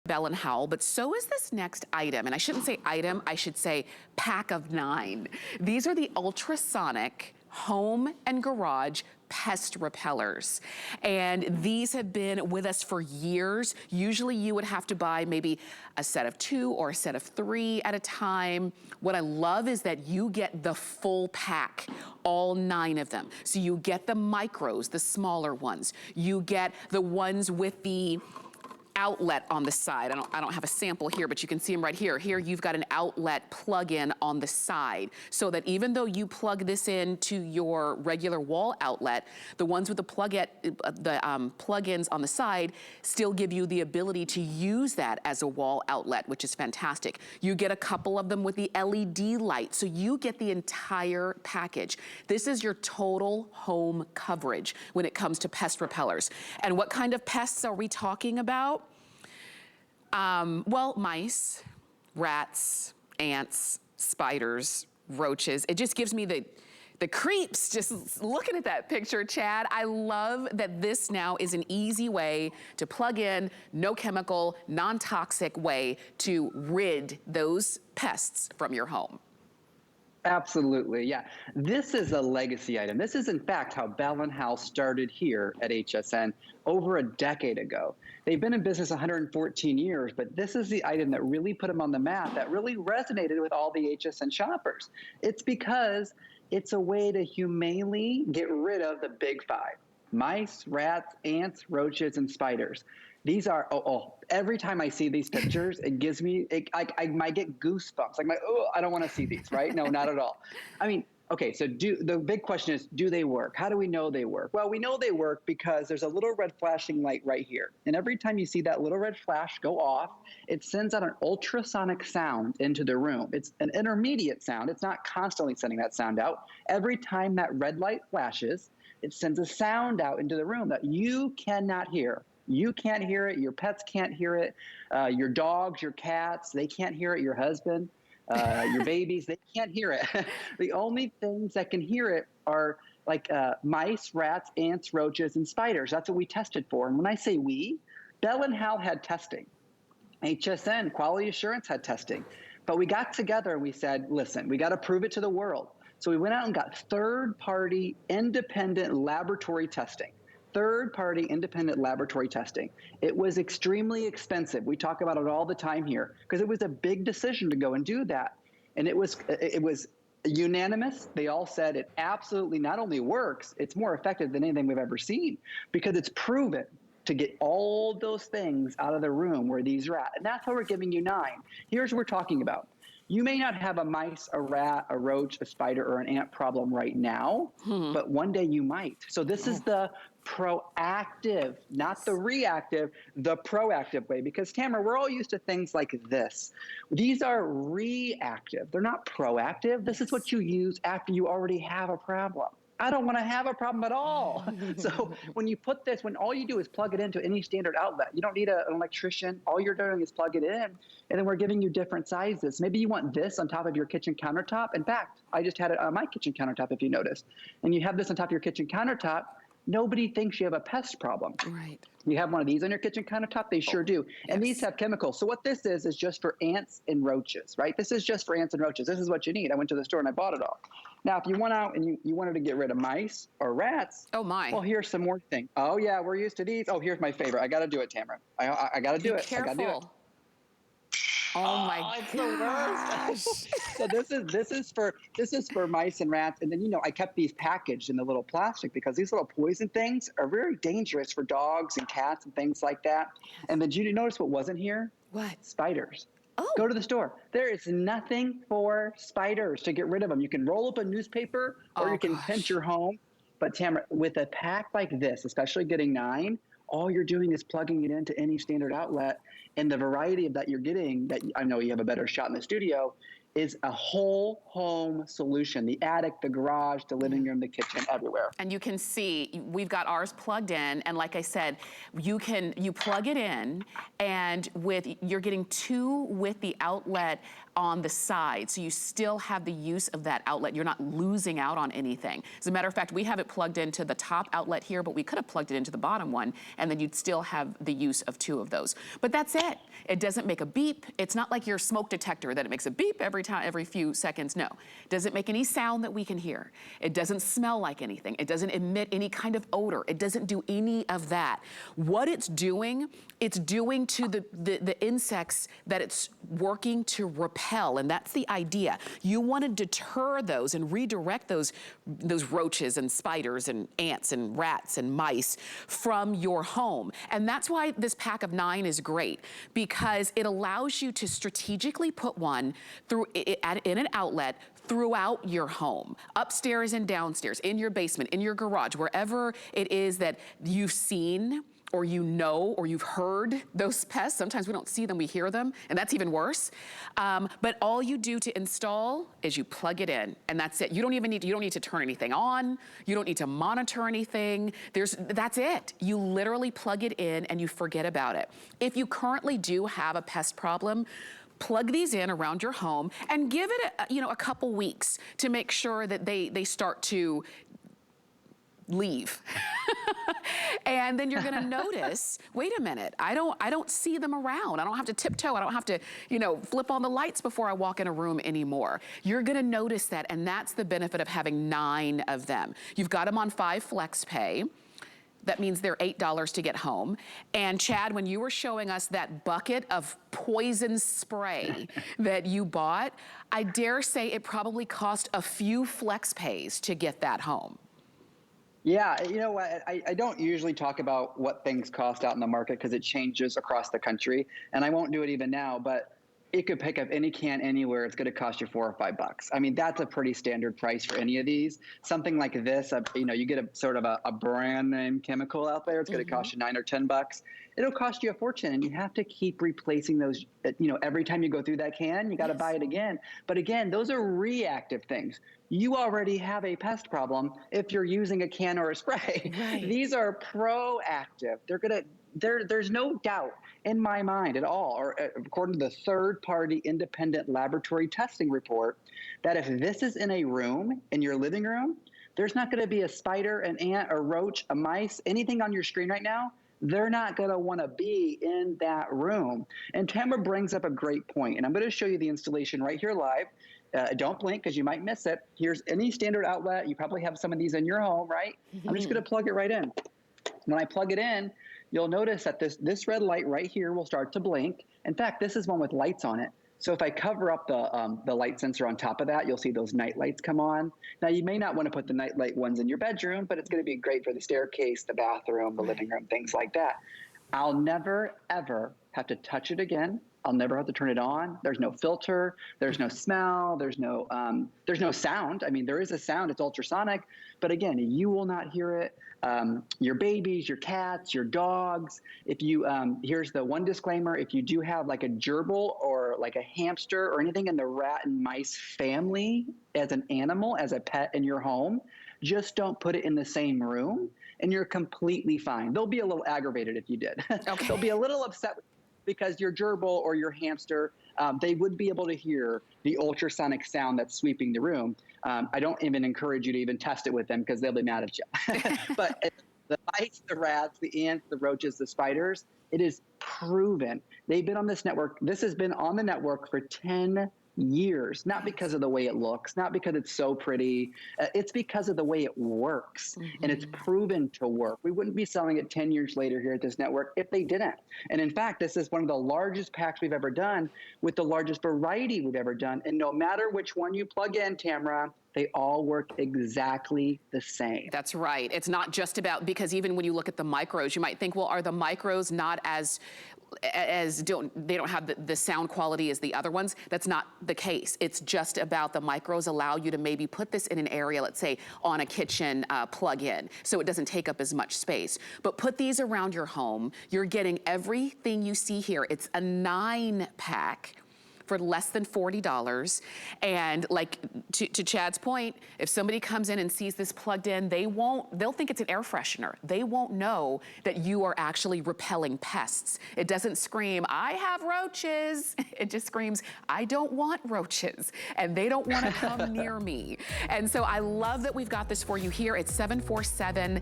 Bell and Howell, but so is this next item. And I shouldn't say item, I should say pack of 9. These are the ultrasonic home and garage pest repellers. And these have been with us for years. Usually you would have to buy maybe a set of 2 or a set of 3 at a time. What I love is that you get the full pack, all 9 of them. So you get the micros, the smaller ones. You get the ones with the outlet on the side. I don't have a sample here, but you can see them right here. Here you've got an outlet plug-in on the side, so that even though you plug this in to your regular wall outlet, the ones with the plug-ins on the side still give you the ability to use that as a wall outlet, which is fantastic. You get a couple of them with the LED light, so you get the entire package. This is your total home coverage when it comes to pest repellers. And what kind of pests are we talking about? Well, mice, rats, ants, spiders, roaches. It just gives me the creeps just looking at that picture, Chad. I love that this now is an easy way to plug in, no chemical, non-toxic way to rid those pests from your home. Absolutely, yeah. This is a legacy item. This is, in fact, how Bell and Howell started here at HSN over a decade ago. They've been in business 114 years, but this is the item that really put them on the map, that really resonated with all the HSN shoppers. It's because it's a way to humanely get rid of the big 5: mice, rats, ants, roaches, and spiders. These are, every time I see these pictures, it gives me, I might get goosebumps. Like, I don't want to see these, right? No, not at all. I mean, okay, so the big question is, do they work? How do we know they work? Well, we know they work because there's a little red flashing light right here. And every time you see that little red flash go off, it sends out an ultrasonic sound into the room. It's an intermediate sound. It's not constantly sending that sound out. Every time that red light flashes, it sends a sound out into the room that you cannot hear. You can't hear it. Your pets can't hear it. Your dogs, your cats, they can't hear it. Your husband, your babies, they can't hear it. The only things that can hear it are like mice, rats, ants, roaches, and spiders. That's what we tested for. And when I say we, Bell and Howell had testing. HSN, Quality Assurance, had testing. But we got together and we said, listen, we got to prove it to the world. So we went out and got third-party independent laboratory testing. Third-party independent laboratory testing. It was extremely expensive. We talk about it all the time here because it was a big decision to go and do that. And it was unanimous. They all said it absolutely not only works, it's more effective than anything we've ever seen because it's proven to get all those things out of the room where these are at. And that's why we're giving you 9. Here's what we're talking about. You may not have a mice, a rat, a roach, a spider, or an ant problem right now, but one day you might. So this is the proactive, not the reactive, the proactive way. Because Tamara, we're all used to things like this. These are reactive. They're not proactive. This is what you use after you already have a problem. I don't want to have a problem at all. So when you put this, when all you do is plug it into any standard outlet, you don't need an electrician. All you're doing is plug it in, and then we're giving you different sizes. Maybe you want this on top of your kitchen countertop. In fact, I just had it on my kitchen countertop, if you noticed. And you have this on top of your kitchen countertop. Nobody thinks you have a pest problem. Right. You have one of these on your kitchen countertop? They sure do. And these have chemicals. So what this is just for ants and roaches, right? This is just for ants and roaches. This is what you need. I went to the store and I bought it all. Now, if you went out and you wanted to get rid of mice or rats, well, here's some more things. Oh, yeah, we're used to these. Oh, here's my favorite. I got to do it, Tamara. I got to do it. Careful. I got to do it. Oh my gosh. So this is for mice and rats. And then, you know, I kept these packaged in the little plastic because these little poison things are very dangerous for dogs and cats and things like that. And then you notice what wasn't here? What? Spiders. Oh. Go to the store. There is nothing for spiders to get rid of them. You can roll up a newspaper or you can pinch your home. But Tamara, with a pack like this, especially getting 9, all you're doing is plugging it into any standard outlet. And the variety of that you're getting, that I know you have a better shot in the studio, is a whole home solution. The attic, the garage, the living room, the kitchen, everywhere. And you can see, we've got ours plugged in, and like I said, you plug it in, and you're getting 2 with the outlet on the side, so you still have the use of that outlet. You're not losing out on anything. As a matter of fact, we have it plugged into the top outlet here, but we could have plugged it into the bottom one, and then you'd still have the use of 2 of those. But that's it. It doesn't make a beep. It's not like your smoke detector that it makes a beep every few seconds. No. It doesn't make any sound that we can hear. It doesn't smell like anything. It doesn't emit any kind of odor. It doesn't do any of that. What it's doing to the insects that it's working to repel, and that's the idea. You want to deter those and redirect those roaches and spiders and ants and rats and mice from your home. And that's why this pack of 9 is great, because it allows you to strategically put one in an outlet throughout your home, upstairs and downstairs, in your basement, in your garage, wherever it is that you've seen or you know or you've heard those pests. Sometimes we don't see them, we hear them, and that's even worse. But all you do to install is you plug it in, and that's it. You don't need to turn anything on. You don't need to monitor anything. That's it. You literally plug it in and you forget about it. If you currently do have a pest problem, plug these in around your home and give it a couple weeks to make sure that they start to leave. And then you're gonna notice, wait a minute, I don't see them around. I don't have to tiptoe. I don't have to, flip on the lights before I walk in a room anymore. You're gonna notice that, and that's the benefit of having 9 of them. You've got them on 5 flex pay. That means they're $8 to get home. And Chad, when you were showing us that bucket of poison spray that you bought, I dare say it probably cost a few flex pays to get that home. Yeah, I don't usually talk about what things cost out in the market because it changes across the country, and I won't do it even now, but it could pick up any can anywhere. It's going to cost you $4 or $5. I mean, that's a pretty standard price for any of these. Something like this, you get a sort of a brand name chemical out there. It's going to cost you $9 or $10. It'll cost you a fortune, and you have to keep replacing those. Every time you go through that can, you got to buy it again. But again, those are reactive things. You already have a pest problem if you're using a can or a spray. Right. These are proactive. There's no doubt in my mind at all, or according to the third-party independent laboratory testing report, that if this is in a room, in your living room, there's not going to be a spider, an ant, a roach, a mice, anything on your screen right now. They're not going to want to be in that room. And Tamara brings up a great point, and I'm going to show you the installation right here live. Don't blink because you might miss it. Here's any standard outlet. You probably have some of these in your home, right? I'm just going to plug it right in. When I plug it in, you'll notice that this red light right here will start to blink. In fact, this is one with lights on it. So if I cover up the light sensor on top of that, you'll see those night lights come on. Now, you may not want to put the night light ones in your bedroom, but it's going to be great for the staircase, the bathroom, the living room, things like that. I'll never, ever have to touch it again. I'll never have to turn it on. There's no filter. There's no smell. There's no sound. I mean, there is a sound. It's ultrasonic. But again, you will not hear it. Your babies, your cats, your dogs. If you, here's the one disclaimer. If you do have like a gerbil or like a hamster or anything in the rat and mice family as an animal, as a pet in your home, just don't put it in the same room and you're completely fine. They'll be a little aggravated if you did. Okay. They'll be a little upset because your gerbil or your hamster, they would be able to hear the ultrasonic sound that's sweeping the room. I don't even encourage you to even test it with them because they'll be mad at you. But the mice, the rats, the ants, the roaches, the spiders, it is proven. They've been on this network. This has been on the network for 10 years, not because of the way it looks, not because it's so pretty. It's because of the way it works, and it's proven to work. We wouldn't be selling it 10 years later here at this network if they didn't. And in fact, this is one of the largest packs we've ever done with the largest variety we've ever done. And no matter which one you plug in, Tamara, they all work exactly the same. That's right. It's not just about, because even when you look at the micros, you might think, well, are the micros not they don't have the sound quality as the other ones? That's not the case. It's just about the micros allow you to maybe put this in an area, let's say on a kitchen plug-in, so it doesn't take up as much space. But put these around your home. You're getting everything you see here. It's a 9-pack for less than $40. And like to Chad's point, if somebody comes in and sees this plugged in, they'll think it's an air freshener. They won't know that you are actually repelling pests. It doesn't scream, I have roaches. It just screams, I don't want roaches, and they don't want to come near me. And so I love that we've got this for you here. It's 747-966.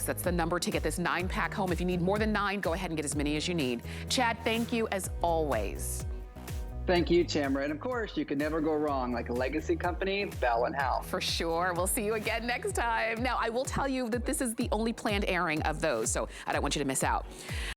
That's the number to get this 9-pack home. If you need more than 9, go ahead and get as many as you need. Chad, thank you as always. Thank you, Tamara. And of course, you can never go wrong like a legacy company, Bell & Howell. For sure. We'll see you again next time. Now, I will tell you that this is the only planned airing of those, so I don't want you to miss out.